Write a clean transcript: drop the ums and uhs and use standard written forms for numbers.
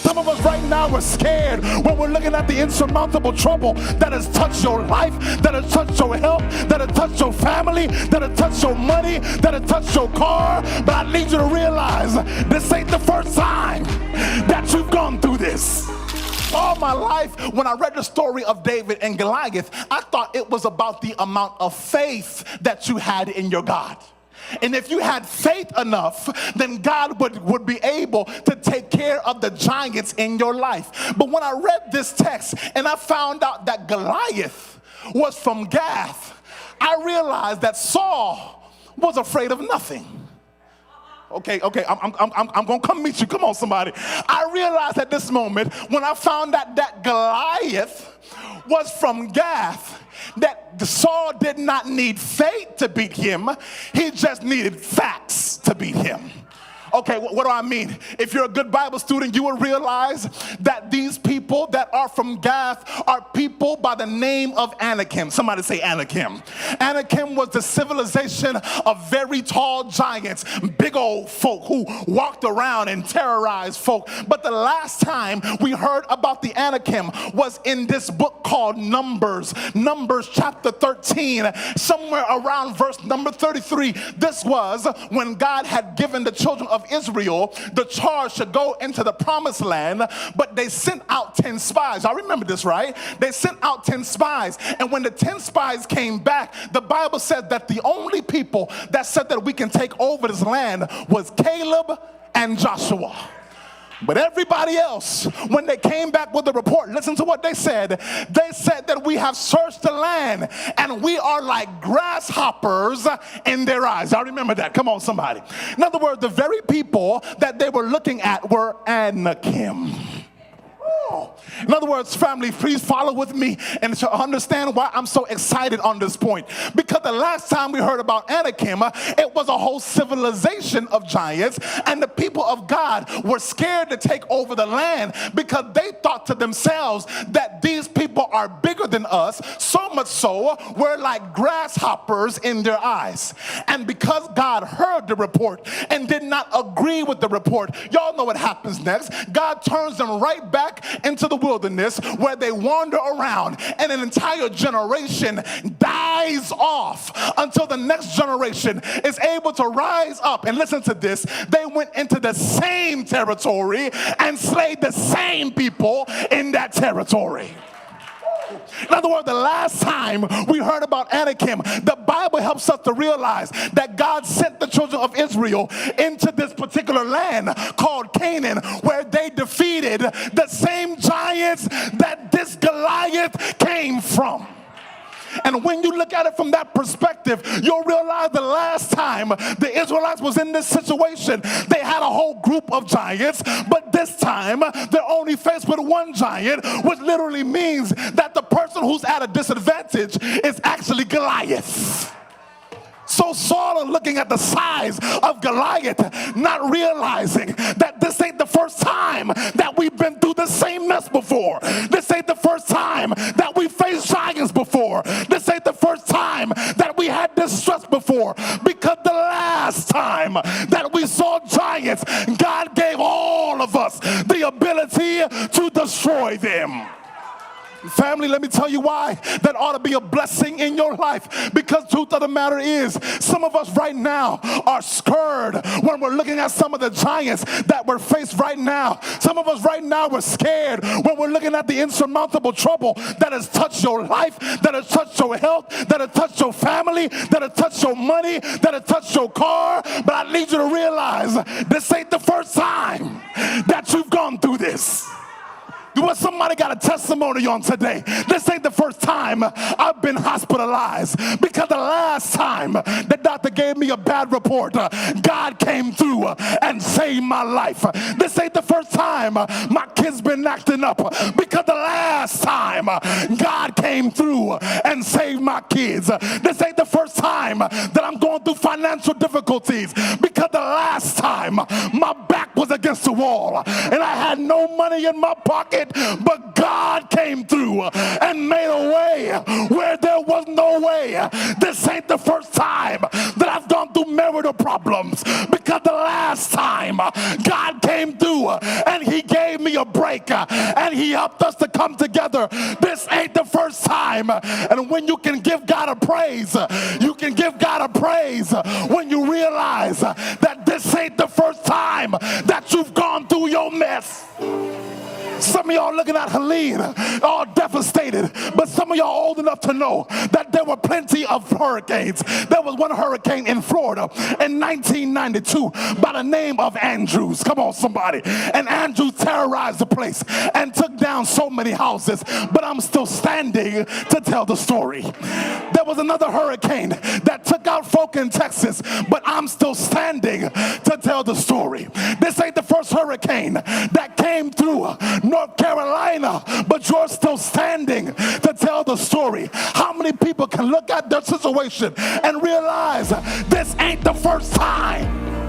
Some of us right now are scared when we're looking at the insurmountable trouble that has touched your life, that has touched your health, that has touched your family, that has touched your money, that has touched your car. But I need you to realize this ain't the first time that you've gone through this. All my life, when I read the story of David and Goliath, I thought it was about the amount of faith that you had in your God. And if you had faith enough, then God would be able to take care of the giants in your life. But when I read this text and I found out that Goliath was from Gath, I realized that Saul was afraid of nothing. Okay, I'm gonna come meet you. Come on, somebody. I realized at this moment when I found out that Goliath was from Gath, that Saul did not need faith to beat him. He just needed facts to beat him. Okay, what do I mean? If you're a good Bible student, you will realize that these people that are from Gath are people by the name of Anakim. Somebody say Anakim. Anakim was the civilization of very tall giants, big old folk who walked around and terrorized folk. But the last time we heard about the Anakim was in this book called Numbers. Numbers chapter 13, somewhere around verse number 33. This was when God had given the children of Israel the charge to go into the promised land, but they sent out 10 spies. I remember this, right? They sent out 10 spies, and when the 10 spies came back, the Bible said that the only people that said that we can take over this land was Caleb and Joshua. But everybody else, when they came back with the report, listen to what they said. They said that we have searched the land and we are like grasshoppers in their eyes. I remember that. Come on, somebody. In other words, the very people that they were looking at were Anakim. In other words, family, please follow with me and to understand why I'm so excited on this point. Because the last time we heard about Anakim, it was a whole civilization of giants, and the people of God were scared to take over the land because they thought to themselves that these people are bigger than us, so much so we're like grasshoppers in their eyes. And because God heard the report and did not agree with the report, y'all know what happens next. God turns them right back into the wilderness where they wander around, and an entire generation dies off until the next generation is able to rise up. And listen to this, they went into the same territory and slayed the same people in that territory. In other words, the last time we heard about Anakim, the Bible helps us to realize that God sent the children of Israel into this particular land called Canaan, where they defeated the same giants that this Goliath came from. And when you look at it from that perspective, you'll realize the last time the Israelites was in this situation, they had a whole group of giants, but this time they're only faced with one giant, which literally means that the person who's at a disadvantage is actually Goliath. So Saul is looking at the size of Goliath, not realizing that this ain't the first time that we've been through the same mess before. This ain't the first time that we faced giants before. This ain't the first time that we had distress before. Because the last time that we saw giants, God gave all of us the ability to destroy them. Family, let me tell you why that ought to be a blessing in your life. Because truth of the matter is, some of us right now are scared when we're looking at some of the giants that we're faced right now. Some of us right now are scared when we're looking at the insurmountable trouble that has touched your life, that has touched your health, that has touched your family, that has touched your money, that has touched your car. But I need you to realize this ain't the first time that you've gone through this. Well, somebody got a testimony on today. This ain't the first time I've been hospitalized, because the last time the doctor gave me a bad report, God came through and saved my life. This ain't the first time my kids been acting up, because the last time God came through and saved my kids. This ain't the first time that I'm going through financial difficulties, because the last time my back was against the wall and I had no money in my pocket, but God came through and made a way where there was no way. This ain't the first time that I've gone through marital problems, because the last time God came through and he gave me a break, and he helped us to come together. This ain't the first time. And when you can give God a praise, you can give God a praise when you realize that this ain't the first time that you've gone through your mess. Some of y'all looking at Helene all devastated, but some of y'all old enough to know that there were plenty of hurricanes. There was one hurricane in Florida in 1992 by the name of Andrews. Come on, somebody. And Andrews terrorized the place and took down so many houses, but I'm still standing to tell the story. There was another hurricane that took out folk in Texas, but I'm still standing to tell the story. This ain't the first hurricane that came through North Carolina, but you're still standing to tell the story. How many people can look at their situation and realize this ain't the first time?